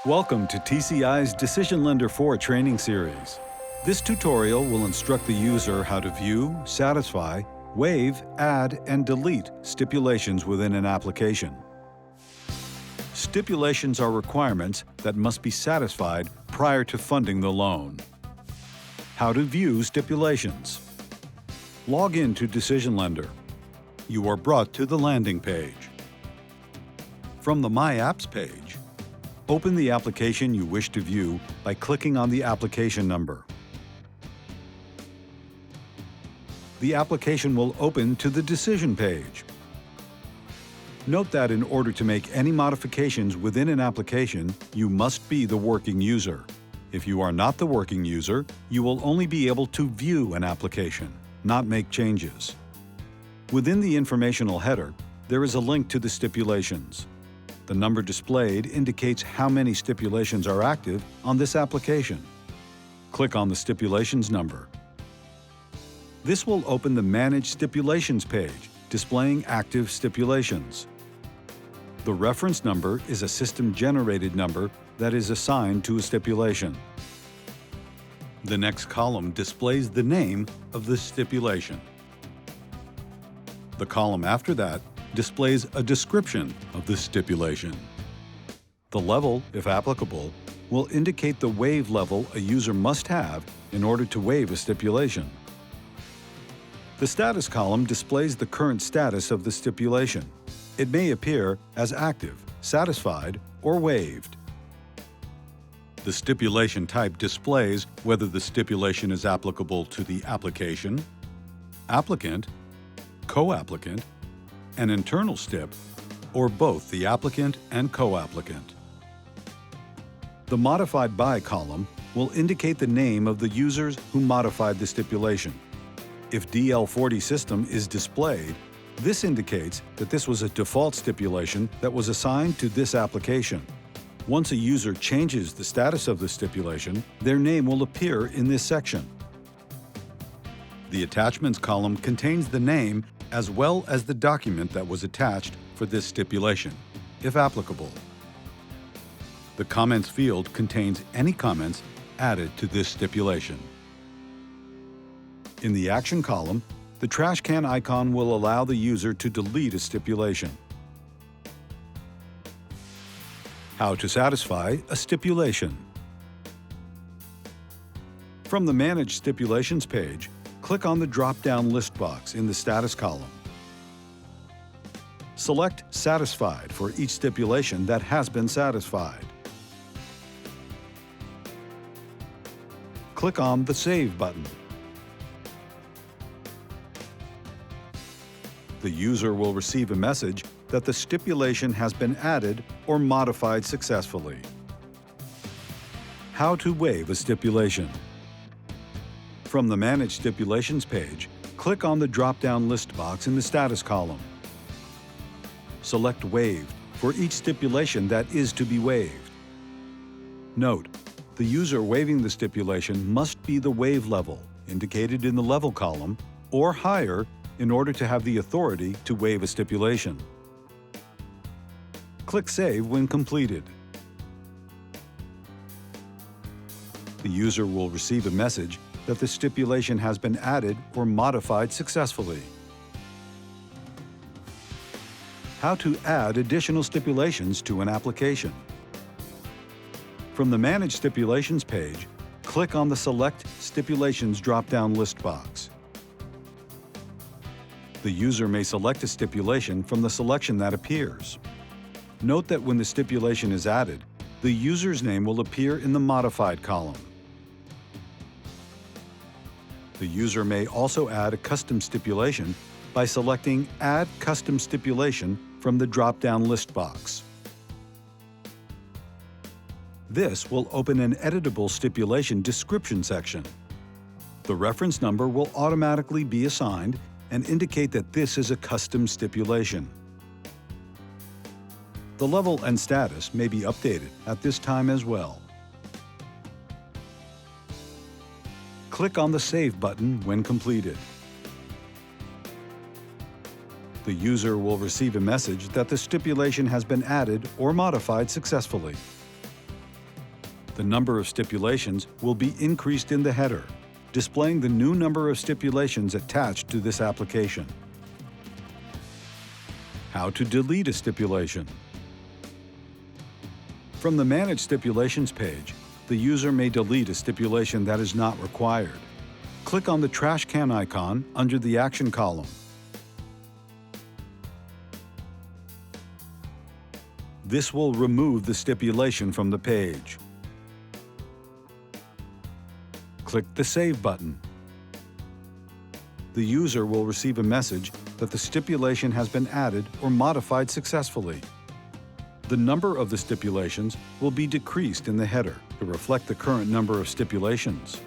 Welcome to TCI's DecisionLender 4 training series. This tutorial will instruct the user how to view, satisfy, waive, add, and delete stipulations within an application. Stipulations are requirements that must be satisfied prior to funding the loan. How to view stipulations. Log in to DecisionLender. You are brought to the landing page. From the My Apps page, open the application you wish to view by clicking on the application number. The application will open to the Decision page. Note that in order to make any modifications within an application, you must be the working user. If you are not the working user, you will only be able to view an application, not make changes. Within the informational header, there is a link to the stipulations. The number displayed indicates how many stipulations are active on this application. Click on the stipulations number. This will open the Manage Stipulations page, displaying active stipulations. The reference number is a system-generated number that is assigned to a stipulation. The next column displays the name of the stipulation. The column after that displays a description of the stipulation. The level, if applicable, will indicate the waive level a user must have in order to waive a stipulation. The status column displays the current status of the stipulation. It may appear as active, satisfied, or waived. The stipulation type displays whether the stipulation is applicable to the application, applicant, co-applicant, an internal stip, or both the applicant and co-applicant. The Modified By column will indicate the name of the users who modified the stipulation. If DL40 system is displayed, this indicates that this was a default stipulation that was assigned to this application. Once a user changes the status of the stipulation, their name will appear in this section. The Attachments column contains the name as well as the document that was attached for this stipulation, if applicable. The Comments field contains any comments added to this stipulation. In the Action column, the trash can icon will allow the user to delete a stipulation. How to satisfy a stipulation. From the Manage Stipulations page, click on the drop-down list box in the Status column. Select Satisfied for each stipulation that has been satisfied. Click on the Save button. The user will receive a message that the stipulation has been added or modified successfully. How to waive a stipulation. From the Manage Stipulations page, click on the drop-down list box in the Status column. Select Waived for each stipulation that is to be waived. Note, the user waiving the stipulation must be the waive level, indicated in the Level column, or higher in order to have the authority to waive a stipulation. Click Save when completed. The user will receive a message that the stipulation has been added or modified successfully. How to add additional stipulations to an application. From the Manage Stipulations page, click on the Select Stipulations drop-down list box. The user may select a stipulation from the selection that appears. Note that when the stipulation is added, the user's name will appear in the Modified column. The user may also add a custom stipulation by selecting Add Custom Stipulation from the drop-down list box. This will open an editable stipulation description section. The reference number will automatically be assigned and indicate that this is a custom stipulation. The level and status may be updated at this time as well. Click on the Save button when completed. The user will receive a message that the stipulation has been added or modified successfully. The number of stipulations will be increased in the header, displaying the new number of stipulations attached to this application. How to delete a stipulation. From the Manage Stipulations page, the user may delete a stipulation that is not required. Click on the trash can icon under the Action column. This will remove the stipulation from the page. Click the Save button. The user will receive a message that the stipulation has been added or modified successfully. The number of the stipulations will be decreased in the header to reflect the current number of stipulations.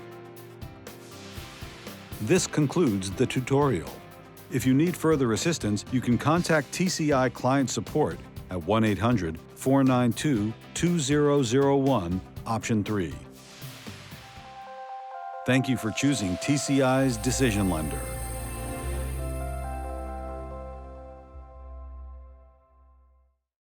This concludes the tutorial. If you need further assistance, you can contact TCI Client Support at 1-800-492-2001, option 3. Thank you for choosing TCI's DecisionLender.